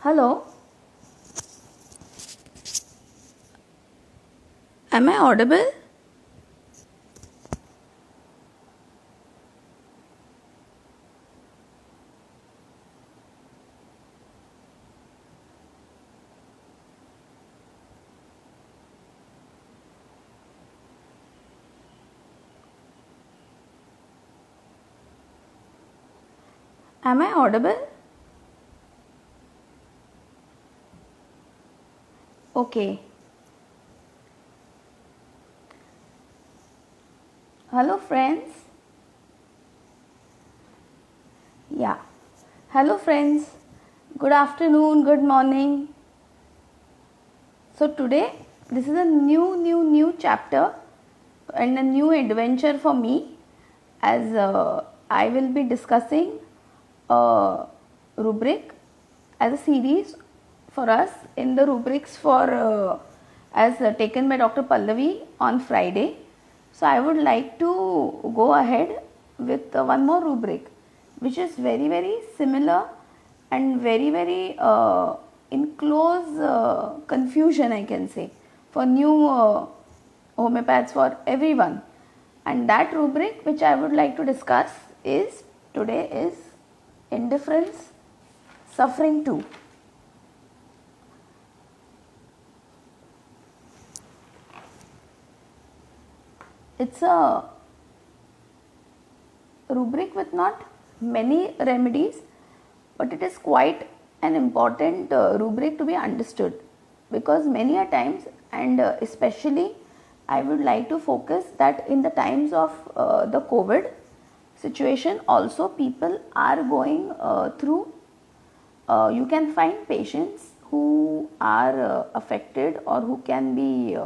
Hello, am I audible? Am I audible? Okay. Hello, friends. Yeah. Hello, friends. Good afternoon, good morning. So, today, this is a new chapter and a new adventure for me as I will be discussing a rubric as a series for us in the rubrics for as taken by Dr. Pallavi on Friday. So I would like to go ahead with one more rubric which is very similar and very in close confusion, I can say, for new homeopaths, for everyone. And that rubric which I would like to discuss is today is indifference, suffering too. It's a rubric with not many remedies, but it is quite an important rubric to be understood, because many a times, and especially I would like to focus that in the times of the COVID situation also, people are going through, you can find patients who are affected or who can be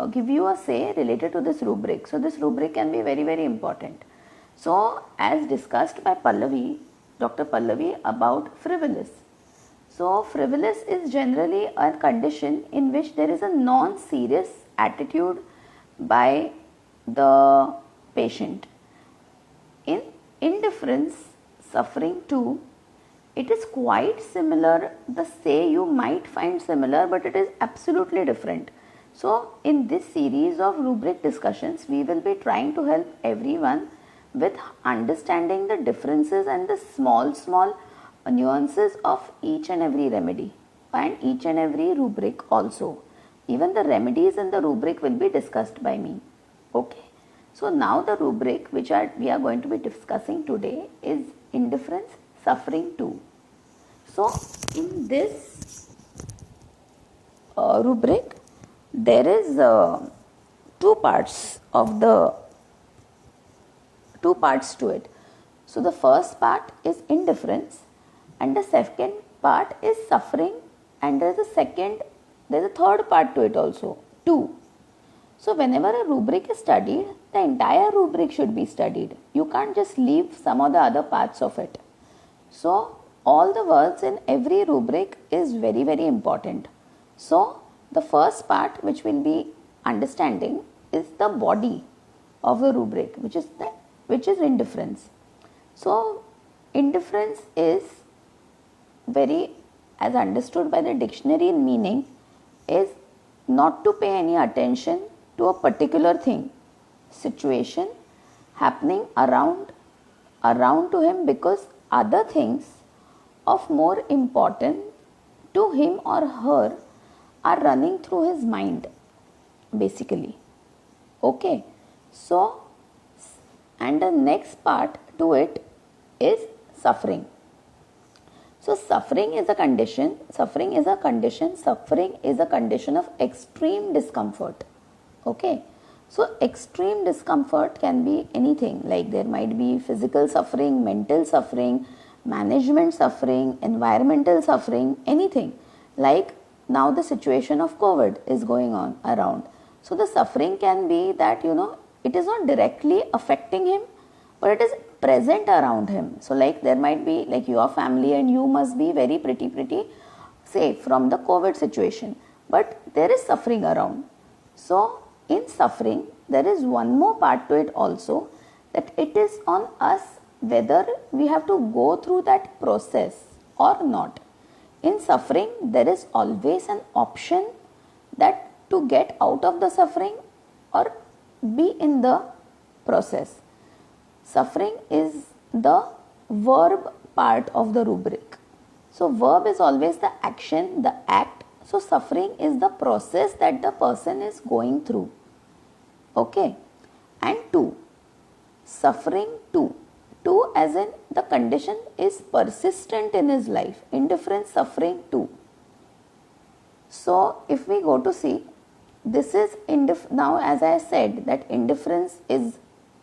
give you a say related to this rubric. So this rubric can be very important. So as discussed by Pallavi, Dr. Pallavi, about frivolous. So frivolous is generally a condition in which there is a non-serious attitude by the patient. In indifference, suffering too, it is quite similar. The say you might find similar, but it is absolutely different. So in this series of rubric discussions, we will be trying to help everyone with understanding the differences and the small nuances of each and every remedy and each and every rubric also. Even the remedies in the rubric will be discussed by me. Okay. So now the rubric which we are going to be discussing today is indifference, suffering too. So in this rubric, there is two parts to it. So the first part is indifference, and the second part is suffering, and there's a third part to it also, too. So whenever a rubric is studied, the entire rubric should be studied. You can't just leave some of the other parts of it. So all the words in every rubric is very important. So the first part which we'll be understanding is the body of the rubric, which is indifference. So indifference is very, as understood by the dictionary in meaning, is not to pay any attention to a particular thing, situation happening around to him, because other things of more important to him or her are running through his mind, basically. Okay. So, and the next part to it is suffering. So suffering is a condition of extreme discomfort. Okay. So extreme discomfort can be anything, like there might be physical suffering, mental suffering, management suffering, environmental suffering, anything. Like now the situation of COVID is going on around. So the suffering can be that, it is not directly affecting him, but it is present around him. So like there might be like your family and you must be very pretty safe from the COVID situation, but there is suffering around. So in suffering, there is one more part to it also, that it is on us whether we have to go through that process or not. in suffering there is always an option that to get out of the suffering or be in the process. Suffering is the verb part of the rubric. So verb is always the action, the act. So suffering is the process that the person is going through. Okay. And 2. Suffering 2. 2 as in the condition is persistent in his life. Indifference, suffering 2. So if we go to see, this is now as I said that indifference is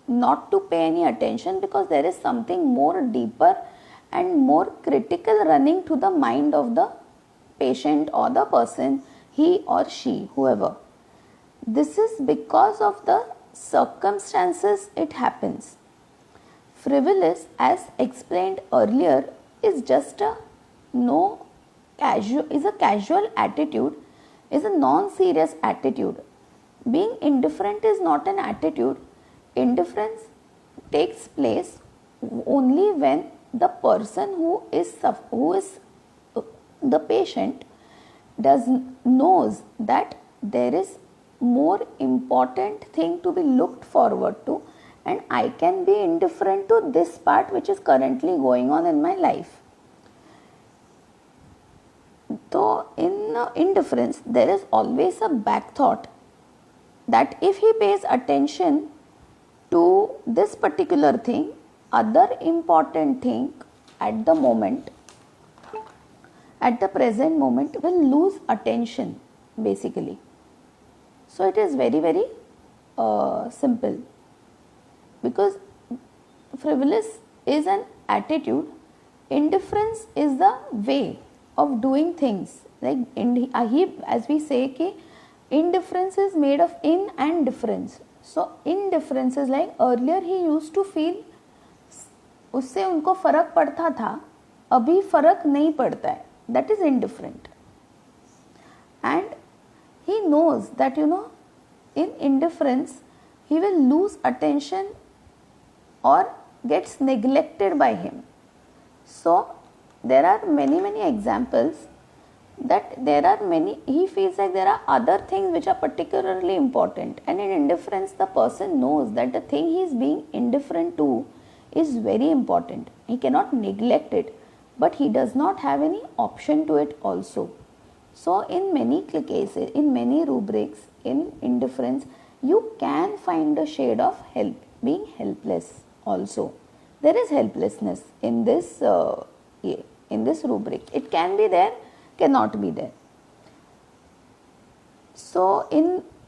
not to pay any attention because there is something more deeper and more critical running to the mind of the patient or the person, he or she, whoever. This is because of the circumstances it happens. Frivolous, as explained earlier, is just a casual attitude, is a non-serious attitude. Being indifferent is not an attitude. Indifference takes place only when the person who is the patient knows that there is more important thing to be looked forward to, and I can be indifferent to this part which is currently going on in my life. So in indifference there is always a back thought that if he pays attention to this particular thing, other important thing at the moment, at the present moment, will lose attention basically. So it is very, very simple, because frivolous is an attitude, indifference is the way of doing things. Like as we say कि indifference is made of in and difference. So indifference is like earlier he used to feel उससे उनको फर्क पड़ता था, अभी फर्क नहीं पड़ता है. That is indifferent. And he knows that in indifference he will lose attention or gets neglected by him. So there are many examples that he feels like there are other things which are particularly important, and in indifference the person knows that the thing he is being indifferent to is very important. He cannot neglect it, but he does not have any option to it also. So in many cases, in many rubrics, in indifference, you can find a shade of being helpless also. There is helplessness in this rubric. It can be there, cannot be there. So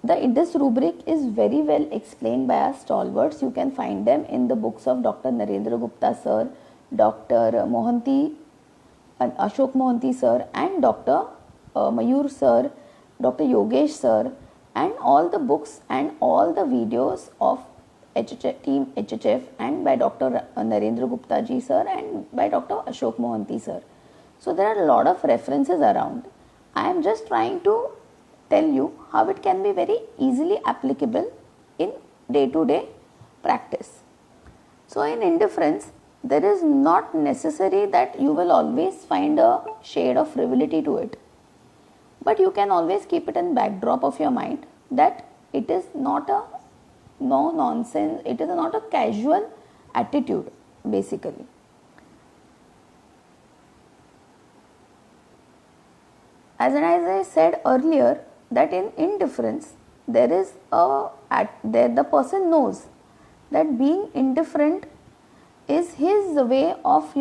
this rubric is very well explained by our stalwarts. You can find them in the books of Dr. Narendra Gupta sir, Dr. Ashok Mohanty sir, and Dr. Mayur sir, Dr. Yogesh sir, and all the books and all the videos of team HHF and by Dr. Narendra Gupta ji sir and by Dr. Ashok Mohanty sir. So there are a lot of references around. I am just trying to tell you how it can be very easily applicable in day-to-day practice. So in indifference, there is not necessary that you will always find a shade of frivolity to it. But you can always keep it in backdrop of your mind that it is not a no nonsense, it is not a casual attitude basically. As I said earlier, that in indifference the person knows that being indifferent is his way of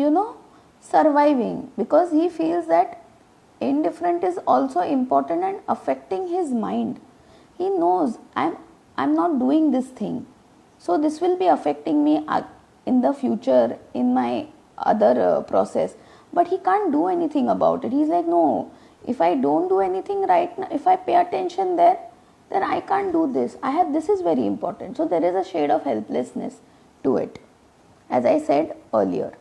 surviving, because he feels that indifferent is also important and affecting his mind. He knows I'm not doing this thing, so this will be affecting me in the future in my other process, but he can't do anything about it. He's like, no, if I don't do anything right now, if I pay attention there, then I can't do this. This is very important. So there is a shade of helplessness to it, as I said earlier.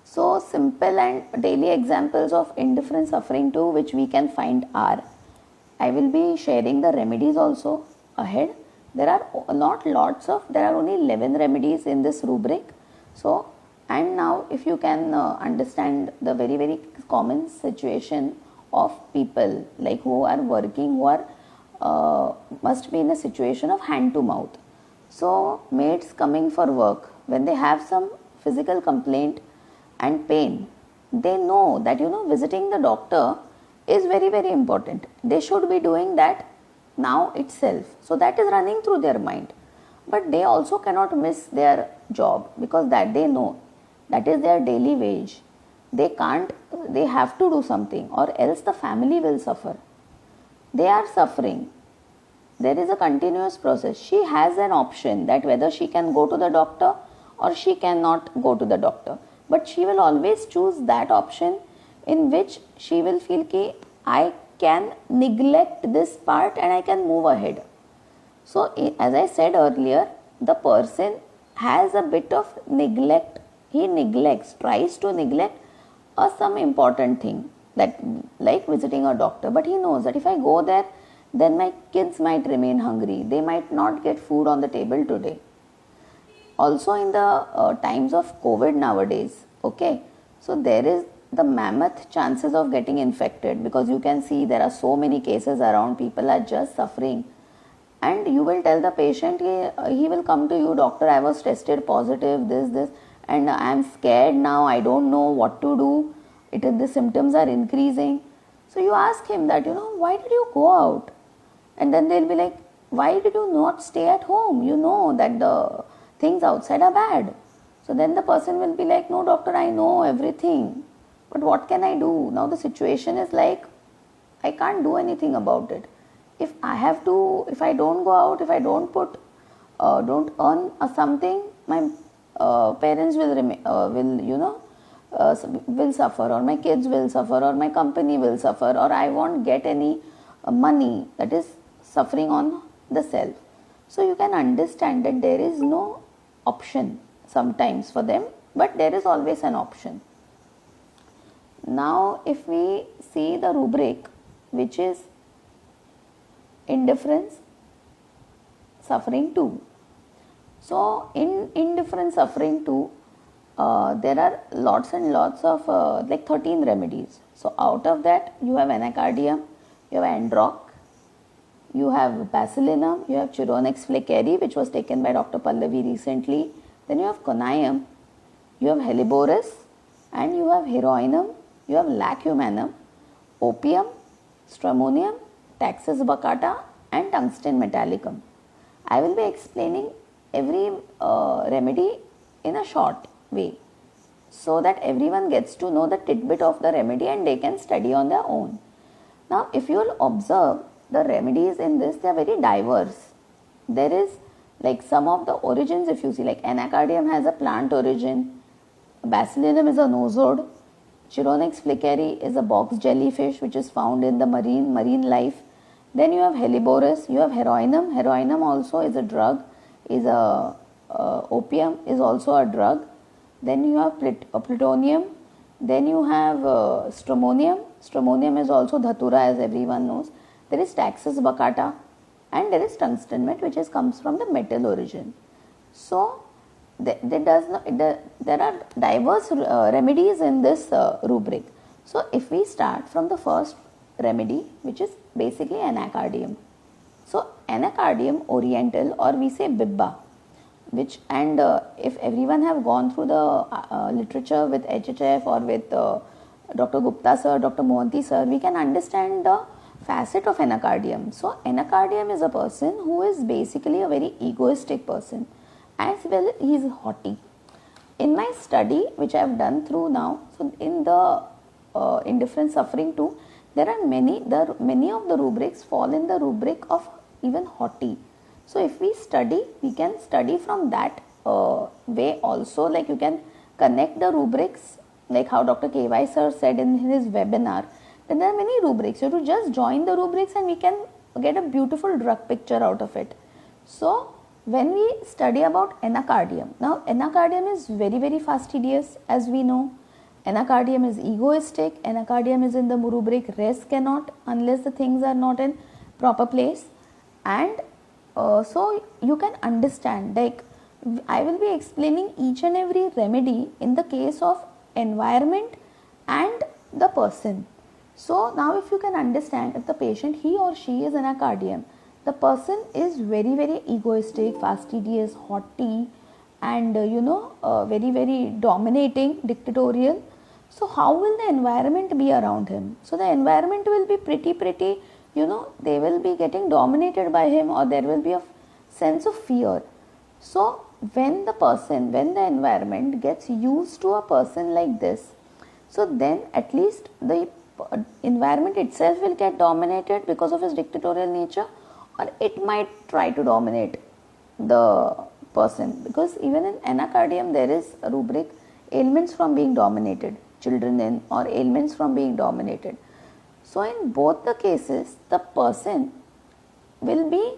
So simple and daily examples of indifferent suffering too, which we can find are, I will be sharing the remedies also ahead. There are not lots of, there are only 11 remedies in this rubric. So And now if you can understand the very very common situation of people like who are working, who are must be in a situation of hand to mouth. So maids coming for work, when they have some physical complaint and pain, they know that visiting the doctor is very very important. They should be doing that now itself. So that is running through their mind. But they also cannot miss their job, because that they know that is their daily wage. They can't, they have to do something, or else the family will suffer. They are suffering. There is a continuous process. She has an option that whether she can go to the doctor or she cannot go to the doctor. But she will always choose that option in which she will feel that I can neglect this part and I can move ahead. So as I said earlier, the person has a bit of neglect. He neglects, tries to neglect some important thing, that like visiting a doctor. But he knows that if I go there, then my kids might remain hungry. They might not get food on the table today. Also in the times of COVID nowadays, okay, so there is the mammoth chances of getting infected, because you can see there are so many cases around. People are just suffering, and you will tell the patient, he will come to you, doctor, I was tested positive, this, and I am scared now, I don't know what to do, the symptoms are increasing. So you ask him that, why did you go out? And then they'll be like, why did you not stay at home? You know that the things outside are bad. So then the person will be like, no doctor, I know everything, but what can I do? Now the situation is like, I can't do anything about it. If I don't go out, if I don't earn something, my parents will suffer, or my kids will suffer, or my company will suffer, or I won't get any money. That is suffering on the self. So you can understand that there is no option sometimes for them, but there is always an option. Now if we see the rubric, which is indifference, suffering 2. So in indifference suffering 2, there are lots and lots of like 13 remedies. So out of that, you have anacardium, you have androc, you have basilinum, you have Chironex fleckeri, which was taken by Dr. Pallavi recently. Then you have conium, you have helleborus, and you have heroinum, you have lacumanum, opium, stramonium, taxus baccata, and tungsten metallicum. I will be explaining every remedy in a short way, so that everyone gets to know the tidbit of the remedy and they can study on their own. Now if you will observe the remedies in this, they are very diverse. There is like some of the origins, if you see, like anacardium has a plant origin, basilinum is a nosode, Chironex fleckeri is a box jellyfish which is found in the marine life. Then you have helleborus, you have heroinum. Heroinum also is a drug, is a opium is also a drug. Then you have plutonium. Then you have stramonium. Stramonium is also dhatura, as everyone knows. There is taxus baccata, and there is tungsten met, which comes from the metal origin. So there are diverse remedies in this rubric. So if we start from the first remedy, which is basically anacardium. So anacardium oriental, or we say bibba, which, and if everyone have gone through the literature with HHF or with Dr. Gupta sir, Dr. Mohanty sir, we can understand the facet of anacardium. So anacardium is a person who is basically a very egoistic person, as well he is haughty. In my study which I have done through now, so in the indifference suffering 2, there are many of the rubrics fall in the rubric of even haughty. So if we study, we can study from that way also. Like you can connect the rubrics, like how Dr. KY sir said in his webinar. Then there are many rubrics. You have to just join the rubrics and we can get a beautiful drug picture out of it. So when we study about anacardium, now anacardium is very very fastidious, as we know. Anacardium is egoistic. Anacardium is in the rubric res cannot, unless the things are not in proper place. And so you can understand, like I will be explaining each and every remedy in the case of environment and the person. So now if you can understand, if the patient, he or she is anacardium, the person is very very egoistic, fastidious, haughty, and very very dominating, dictatorial. So how will the environment be around him? So the environment will be pretty they will be getting dominated by him, or there will be a sense of fear. So when the environment gets used to a person like this, so then at least the environment itself will get dominated because of his dictatorial nature, or it might try to dominate the person, because even in anacardium there is a rubric, ailments from being dominated, children in, or ailments from being dominated. So in both the cases the person will be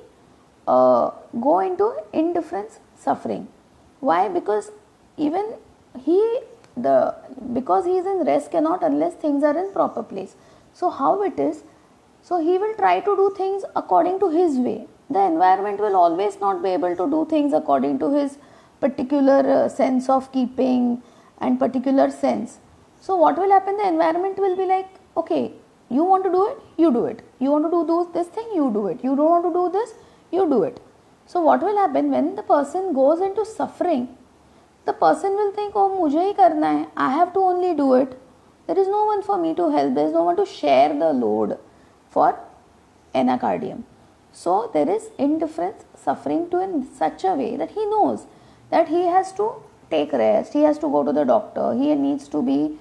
go into indifference, suffering. Why? Because even because he is in rest cannot unless things are in proper place. So how it is? So he will try to do things according to his way. The environment will always not be able to do things according to his particular sense of keeping and particular sense. So what will happen? The environment will be like, okay, you want to do it, you do it. You want to do this thing, you do it. You don't want to do this, you do it. So what will happen when the person goes into suffering? The person will think, oh, mujhe hi karna hai, I have to only do it. There is no one for me to help, there is no one to share the load for anacardium. So there is indifference, suffering to in such a way that he knows that he has to take rest, he has to go to the doctor, he needs to be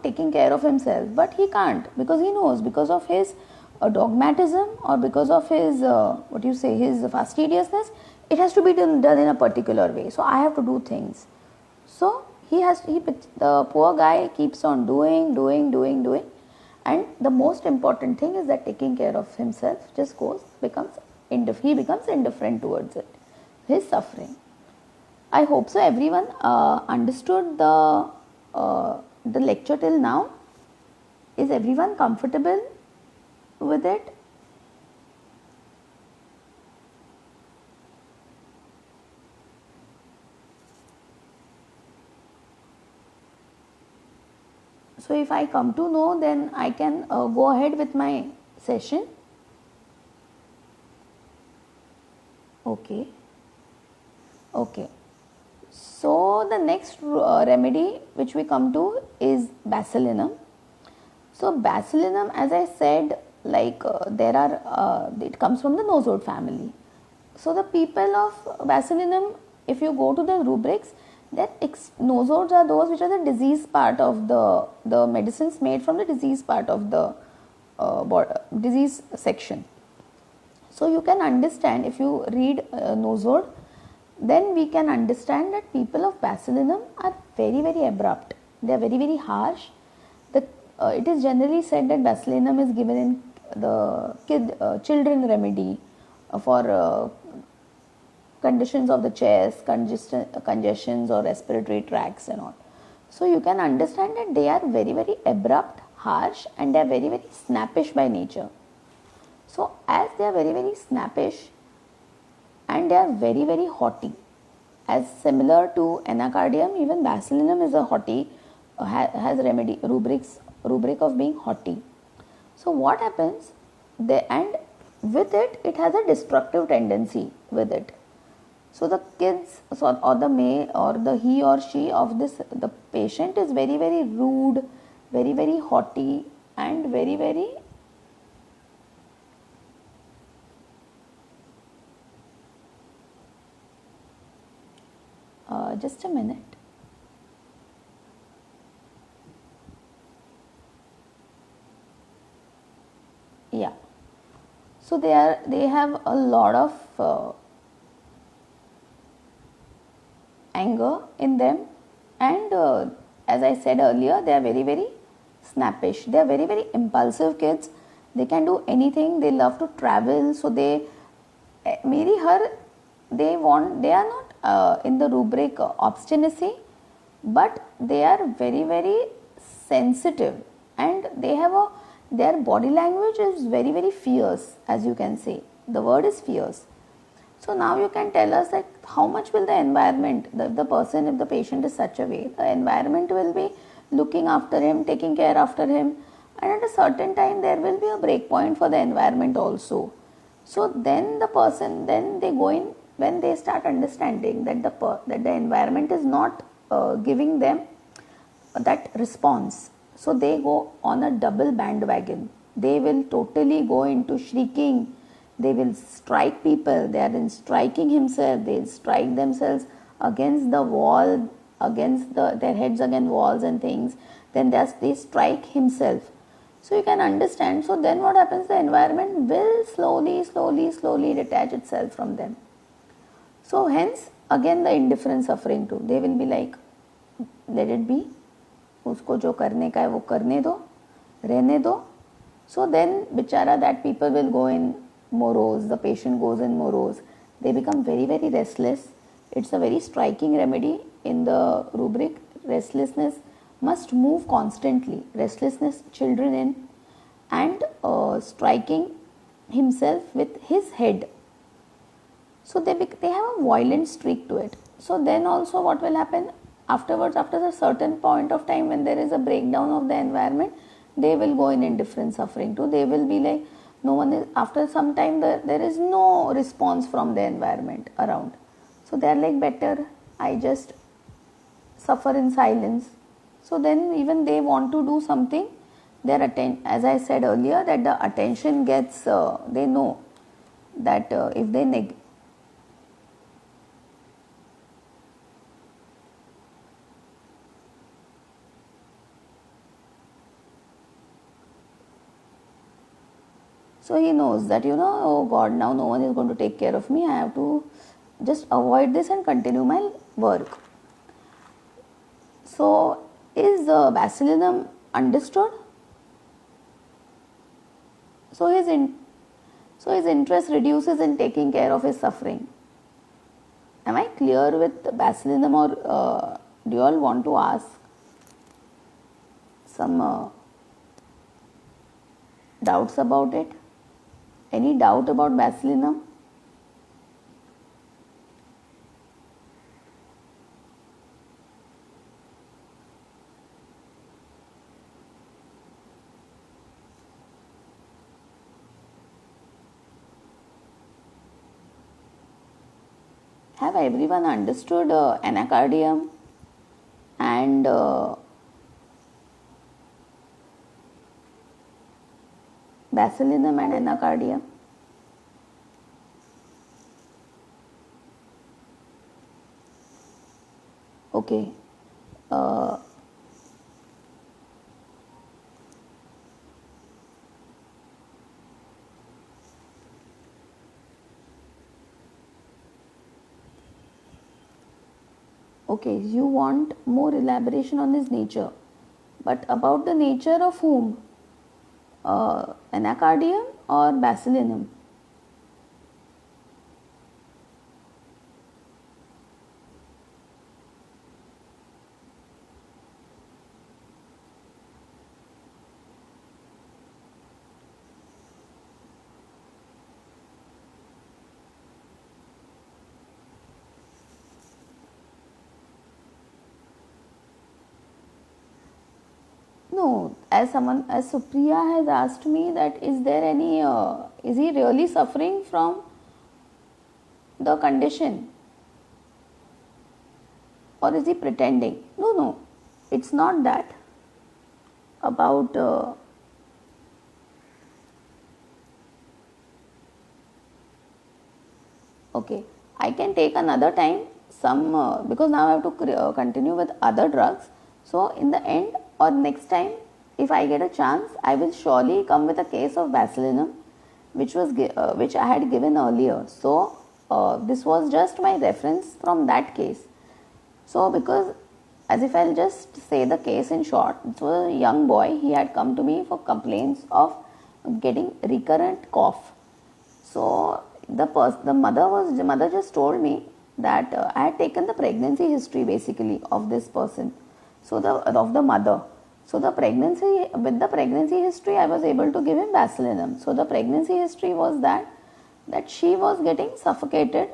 taking care of himself, but he can't, because he knows, because of his dogmatism, or because of his his fastidiousness, it has to be done in a particular way. So I have to do things. So the poor guy keeps on doing, and the most important thing is that taking care of himself just becomes indifferent towards it, his suffering. I hope so everyone understood the lecture till now. Is everyone comfortable with it? So if I come to know, then I can go ahead with my session. Okay. So the next remedy which we come to is basilinum. So basilinum, as I said, it comes from the nosode family. So the people of basilinum, if you go to the rubrics, that nosodes are those which are the disease part of the medicines made from the disease part of the disease section. So you can understand, if you read nosode, then we can understand that people of basilinum are very very abrupt. They are very very harsh. It is generally said that basilinum is given in the children remedy for conditions of the chest, congestions or respiratory tracts and all. So you can understand that they are very very abrupt, harsh, and they are very very snappish by nature. So as they are very very snappish and they are very very haughty, as similar to anacardium, even basilinum is a haughty, has rubric of being haughty. So what happens? And with it has a destructive tendency with it. So the kids, or the male, or the he or she of the patient is very very rude, very very haughty, and very very just a minute. Yeah. So they have a lot of anger in them, and as I said earlier, they are very very snappish. They are very very impulsive kids. They can do anything. They love to travel. So they are not in the rubric obstinacy, but they are very very sensitive, and their body language is very very fierce, as you can say. The word is fierce. So now you can tell us that how much will the environment, if the patient is such a way, the environment will be looking after him, taking care after him, and at a certain time there will be a break point for the environment also. So then the person, then they go in, when they start understanding that the environment is not giving them that response, so they go on a double bandwagon. They will totally go into shrieking. They will strike people. They are in striking himself. They will strike themselves against the wall, against their heads against walls and things. Then they strike himself. So you can understand. So then what happens? The environment will slowly detach itself from them. So hence again the indifferent suffering too. They will be like, let it be. उसको जो करने का है वो करने दो, रहने दो. So then बिचारा that people will go in morose, the patient goes in morose. They become very restless. It's a very striking remedy in the rubric. Restlessness must move constantly. Restlessness children in, and striking himself with his head. So they have a violent streak to it. So then also what will happen? Afterwards, after a certain point of time, when there is a breakdown of the environment, they will go in indifferent suffering too. They will be like, no one is, after some time there is no response from the environment around. So they are like, better I just suffer in silence. So then even they want to do something, their attention, as I said earlier, that the attention gets, they know that if they so he knows that, oh God, now no one is going to take care of me. I have to just avoid this and continue my work. So is Basilinum understood? So his interest reduces in taking care of his suffering. Am I clear with Basilinum, or do you all want to ask some doubts about it? Any doubt about Basilinum? Have everyone understood anacardium and Basilinum and anacardium? Okay. Okay, you want more elaboration on his nature, but about the nature of whom? Anacardium or Basilinum? No, as Supriya has asked me that is there any, is he really suffering from the condition, or is he pretending? No, it's not that. About okay, I can take another time some because now I have to continue with other drugs. So in the end or next time, if I get a chance, I will surely come with a case of Basilinum, which I had given earlier. So this was just my reference from that case. So because, as if I'll just say the case in short, it was a young boy. He had come to me for complaints of getting recurrent cough. So the mother just told me that I had taken the pregnancy history basically of this person. So of the mother. So with the pregnancy history, I was able to give him Basilinum. So the pregnancy history was that that she was getting suffocated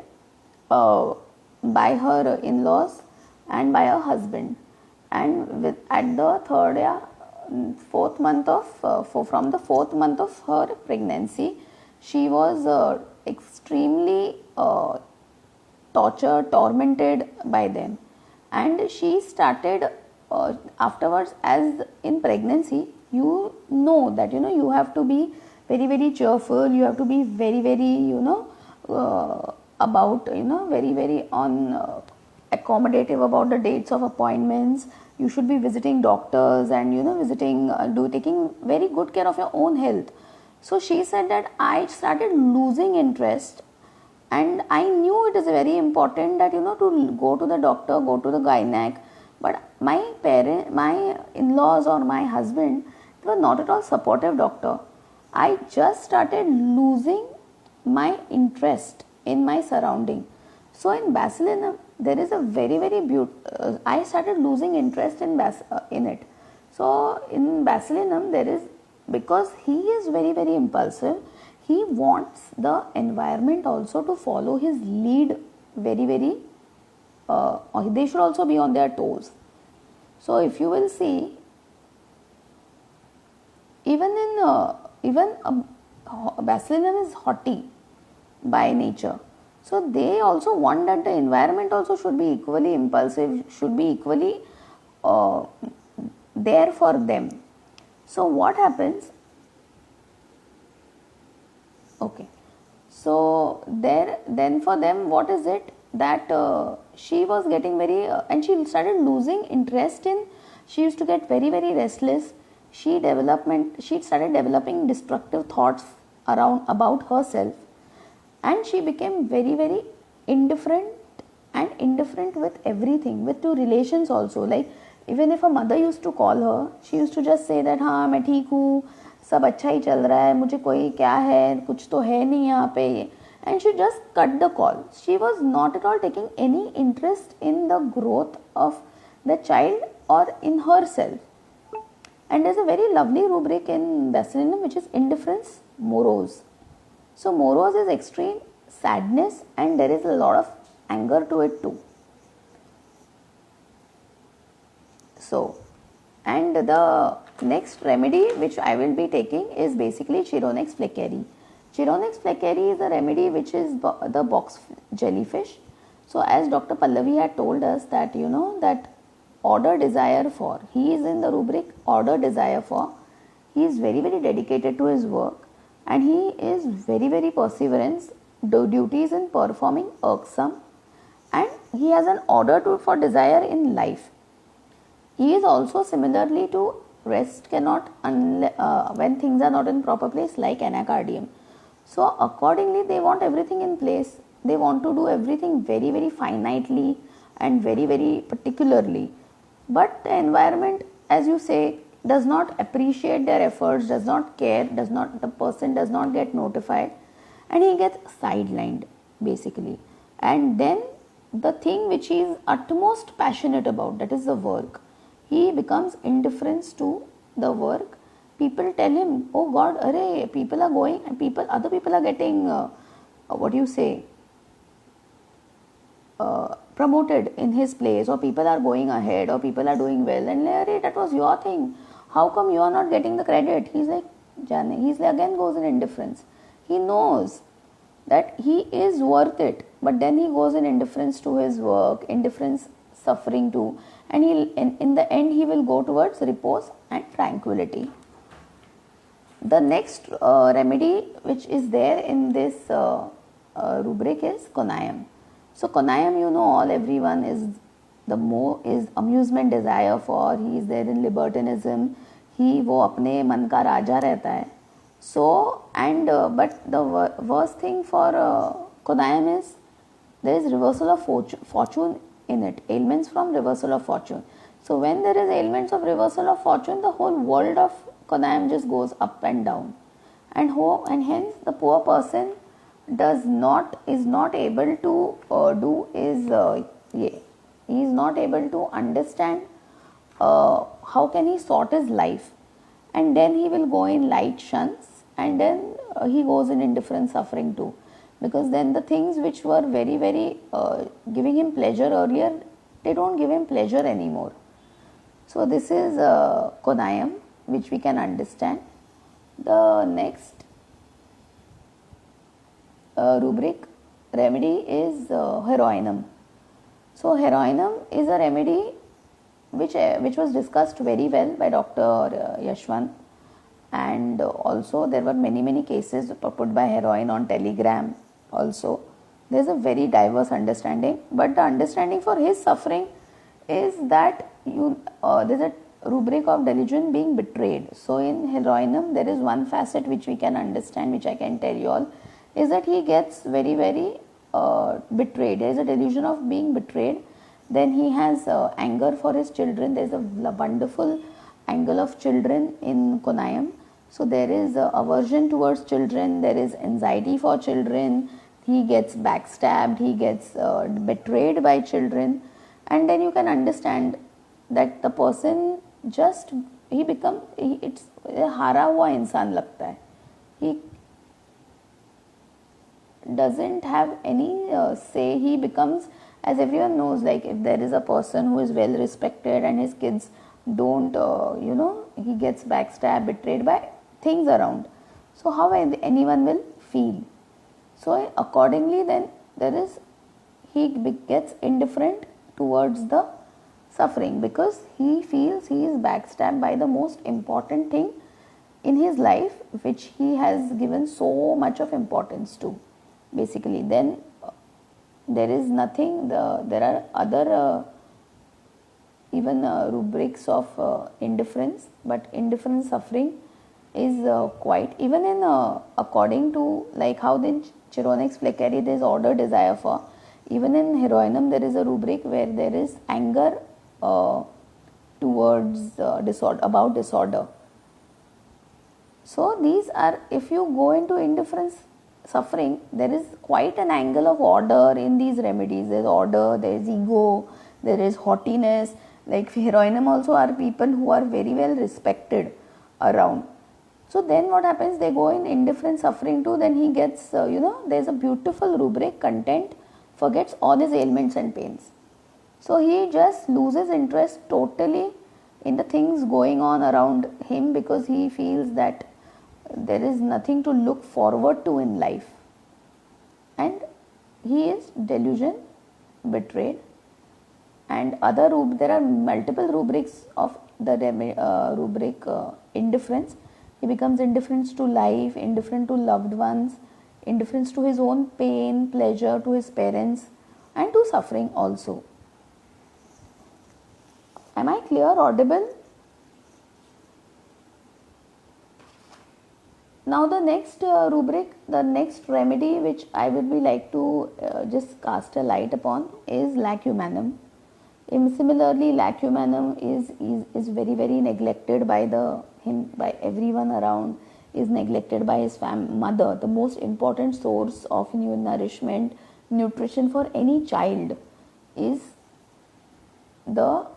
by her in-laws and by her husband, and at the fourth month of from the fourth month of her pregnancy, she was extremely tormented by them, and she started afterwards, as in pregnancy, you know that you have to be very very cheerful, you have to be very very about very very on accommodative about the dates of appointments. You should be visiting doctors and visiting taking very good care of your own health. So she said that I started losing interest, and I knew it is very important that to go to the doctor, go to the gynec, but my in-laws or my husband, they were not at all supportive doctor. I just started losing my interest in my surrounding. So in Basilinum, there is a very very beautiful. I started losing interest in it. So in Basilinum, there is, because he is very very impulsive, he wants the environment also to follow his lead very very. They should also be on their toes. So if you will see, even Basilinum is haughty by nature. So they also want that the environment also should be equally impulsive, should be equally there for them. So what happens? Okay. So then for them, what is it that she was getting very and she started losing interest in. She used to get very very restless. She started developing destructive thoughts about herself, and she became very very indifferent with everything, with to relations also. Like even if a mother used to call her, she used to just say that हाँ मैं ठीक हूँ, सब अच्छा ही चल रहा है, मुझे कोई क्या है, कुछ तो है नहीं यहाँ पे, and she just cut the call. She was not at all taking any interest in the growth of the child or in herself. And there's a very lovely rubric in Basilinum which is indifference morose. So morose is extreme sadness, and there is a lot of anger to it too. So, and the next remedy which I will be taking is basically Chironex fleckeri. Chironex fleckeri is a remedy which is the box jellyfish. So as Dr. Pallavi had told us that that order desire for, he is in the rubric order desire for, he is very very dedicated to his work, and he is very very perseverance, duties in performing irksome, and he has an order for desire in life. He is also similarly to rest cannot when things are not in proper place, like anacardium. So accordingly they want everything in place. They want to do everything very very finitely and very very particularly. But the environment, as you say, does not appreciate their efforts, does not care, the person does not get notified, and he gets sidelined basically. And then the thing which he is utmost passionate about, that is the work, he becomes indifference to the work. People tell him, oh God, array, people are going, and other people are getting promoted in his place, or people are going ahead, or people are doing well, and array, that was your thing, how come you are not getting the credit? He's like again goes in indifference. He knows that he is worth it, but then he goes in indifference to his work, indifference, suffering too, and in the end he will go towards repose and tranquility. The next remedy which is there in this rubric is Conayam. So Conayam, everyone is amusement desire for, he is there in libertinism, वो अपने मन का राजा रहता है. So, and but the worst thing for Konayam is there is reversal of fortune in it, ailments from reversal of fortune. So when there is ailments of reversal of fortune, the whole world of Konayam just goes up and down, and hence the poor person is not able to he is not able to understand how can he sort his life, and then he will go in light shuns, and then he goes in indifferent suffering too. because then the things which were very very giving him pleasure earlier, they don't give him pleasure anymore. So this is Konayam, which we can understand. The next rubric remedy is Heroinum. So Heroinum is a remedy which was discussed very well by Dr. Yashwant, and also there were many cases put by heroin on Telegram also. There is a very diverse understanding, but the understanding for his suffering is that there is a rubric of delusion being betrayed. So in Heroinum there is one facet which we can understand, which I can tell you all, is that he gets very betrayed. There is a delusion of being betrayed. Then he has anger for his children. There is a wonderful angle of children in Konayam. So there is aversion towards children, there is anxiety for children, he gets backstabbed, he gets betrayed by children, and then you can understand that the person just it's हारा हुआ इंसान लगता है. He doesn't have any say. He becomes, as everyone knows, like if there is a person who is well respected and his kids don't, he gets backstabbed, betrayed by things around. So how anyone will feel? So accordingly, then he gets indifferent towards the suffering, because he feels he is backstabbed by the most important thing in his life, which he has given so much of importance to. Basically, then there is nothing. There are other even rubrics of indifference, but indifference suffering is quite, even in according to like how the Chironix Fleckeri there is order desire for, even in Heroinum there is a rubric where there is anger towards disorder. So these are, if you go into indifference suffering, there is quite an angle of order in these remedies. There is order, there is ego, there is haughtiness. Like Heroinum also are people who are very well respected around. So then what happens, they go in indifferent suffering too, then he gets, there is a beautiful rubric, content, forgets all his ailments and pains. So he just loses interest totally in the things going on around him, because he feels that there is nothing to look forward to in life. And he is delusion, betrayed. And there are multiple rubrics of the rubric indifference. He becomes indifferent to life, indifferent to loved ones, indifference to his own pain, pleasure, to his parents, and to suffering also. Am I clear, audible? Now the next rubric, the next remedy which I would be like to just cast a light upon is Lacumanum. Similarly, Lacumanum is very neglected by by everyone around, is neglected by his mother. The most important source of nourishment, nutrition for any child is the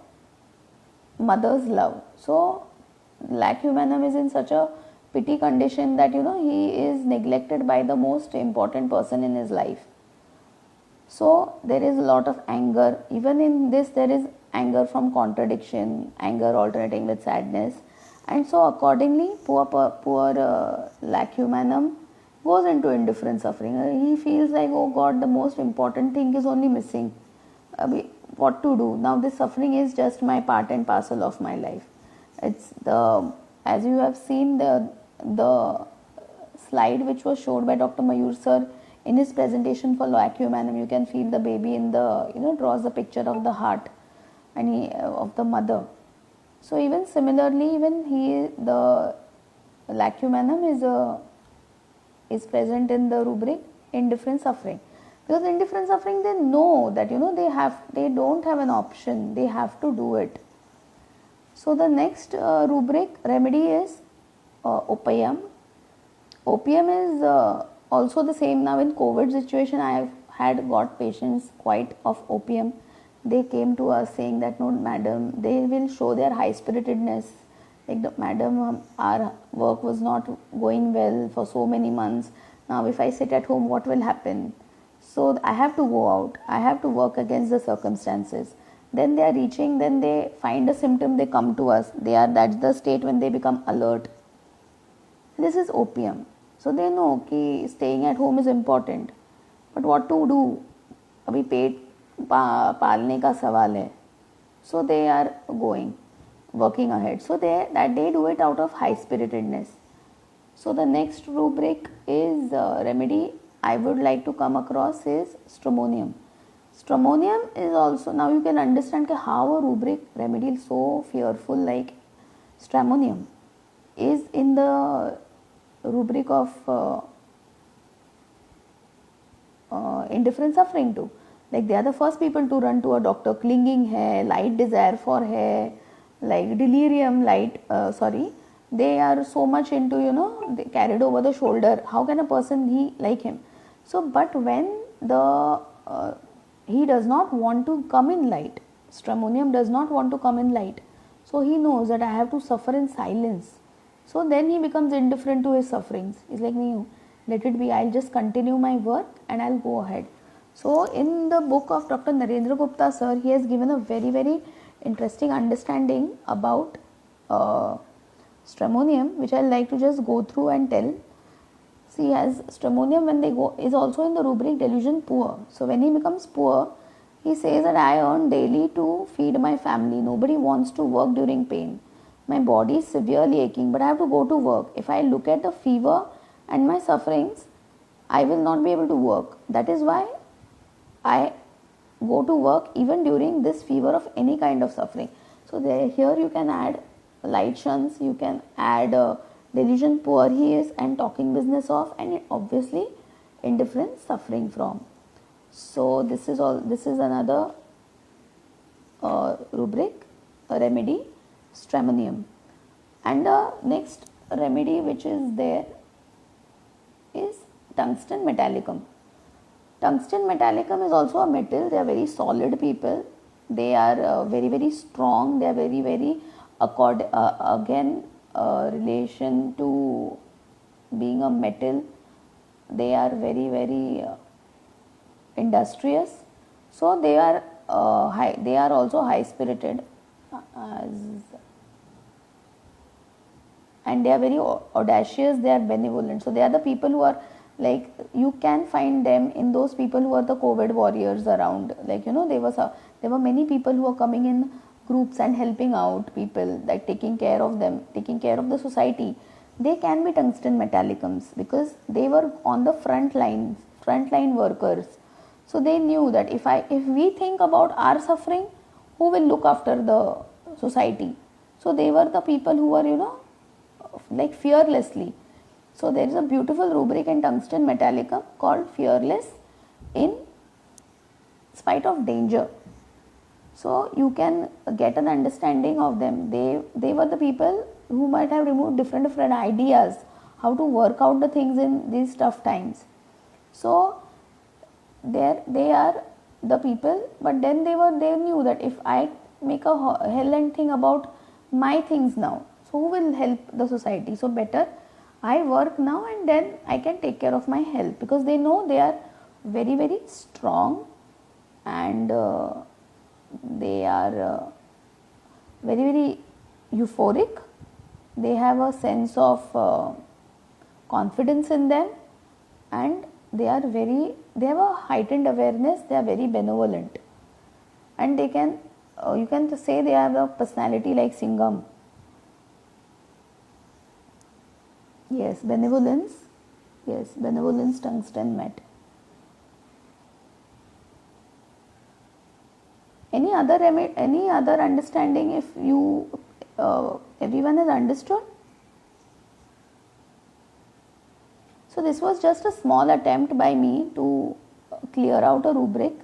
mother's love. So Lacumanum is in such a pity condition that he is neglected by the most important person in his life. So there is a lot of anger. Even in this there is anger from contradiction, anger alternating with sadness, and so accordingly poor Lacumanum goes into indifferent suffering. He feels like, oh God, the most important thing is only missing. What to do now? This suffering is just my part and parcel of my life. It's as you have seen the slide which was showed by Dr. Mayur sir in his presentation for Lacumanum. You can feel the baby in the draws the picture of the heart and of the mother. So even similarly, even the Lacumanum is present in the rubric indifferent suffering, because indifferent suffering, they know that they don't have an option, they have to do it. So the next rubric remedy is opium. Opium is also the same. Now in COVID situation, I have got patients quite of opium. They came to us saying that, no madam, they will show their high spiritedness, like, madam, our work was not going well for so many months, Now if I sit at home, what will happen? So I have to go out, I have to work against the circumstances. Then they are reaching, then they find a symptom, they come to us. That's the state when they become alert. This is opium. So they know कि staying at home is important. But what to do? अभी पेट पालने का सवाल है. So they are working ahead. So they do it out of high spiritedness. So the next rubric is remedy I would like to come across is stramonium. Stramonium is also, now you can understand how a rubric remedy so fearful like stramonium is in the rubric of indifferent suffering too. Like they are the first people to run to a doctor, clinging hai, light desire for hair, like delirium, they are so much into, they carried over the shoulder. How can a person he like him? So, but when he does not want to come in light, stramonium does not want to come in light. So he knows that I have to suffer in silence. So then he becomes indifferent to his sufferings. He's like, no, let it be. I'll just continue my work and I'll go ahead. So in the book of Dr. Narendra Gupta sir, he has given a very, very interesting understanding about stramonium, which I'd like to just go through and tell. See, as stramonium, when they go, is also in the rubric delusion poor. So when he becomes poor, he says that I earn daily to feed my family. Nobody wants to work during pain. My body is severely aching, but I have to go to work. If I look at the fever and my sufferings, I will not be able to work. That is why I go to work even during this fever of any kind of suffering. So here you can add light shuns, you can add delusion poor he is and talking business of, and obviously indifference suffering from. So this is another rubric, a remedy, stramonium. And the next remedy which is there is tungsten metallicum. Tungsten metallicum is also a metal. They are very solid people. They are very, very strong. They are very, very relation to being a metal. They are very, very industrious. So they are they are also high spirited, and they are very audacious. They are benevolent. So they are the people who are like, you can find them in those people who are the COVID warriors around. Like, there were many people who are coming in groups and helping out people, like taking care of them, taking care of the society. They can be tungsten metallicums because they were on the front line workers. So they knew that if we think about our suffering, who will look after the society? So they were the people who were, like fearlessly. So there is a beautiful rubric in tungsten metallicum called fearless in spite of danger. So you can get an understanding of them. They were the people who might have removed different ideas how to work out the things in these tough times. So they are the people, but then they knew that if I make a hell and thing about my things now, so who will help the society? So better I work now and then I can take care of my health, because they know they are very, very strong and they are very, very euphoric. They have a sense of confidence in them, and they have a heightened awareness. They are very benevolent, and they can you can say they have a personality like Singham. Yes, benevolence. Yes, benevolence, tungsten met. Any other understanding? If you everyone has understood. So this was just a small attempt by me to clear out a rubric.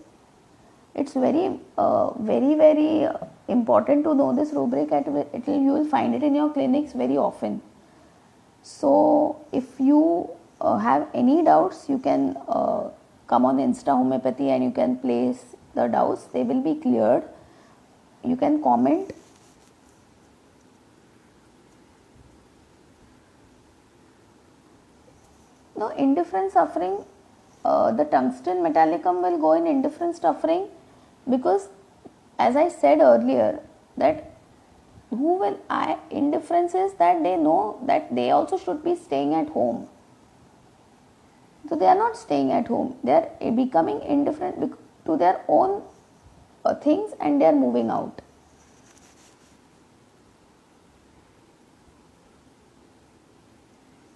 It's very, very important to know this rubric. You will find it in your clinics very often. So if you have any doubts, you can come on Insta Homeopathy and you can place the doubts. They will be cleared. You can comment. No, indifferent suffering, the tungsten metallicum will go in indifferent suffering because, as I said earlier, that indifference is that they know that they also should be staying at home. So they are not staying at home, they are becoming indifferent to their own things and they are moving out.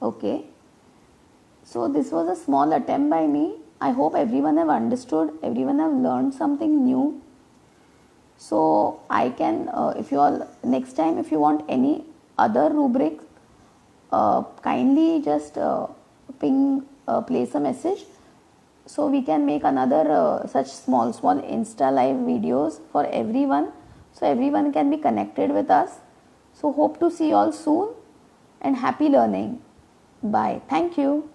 Okay, so this was a small attempt by me. I hope everyone have understood, everyone have learned something new. So I can, if you all next time if you want any other rubric, kindly just place a message, so we can make another such small Insta live videos for everyone, so everyone can be connected with us. So hope to see you all soon and happy learning. Bye. Thank you.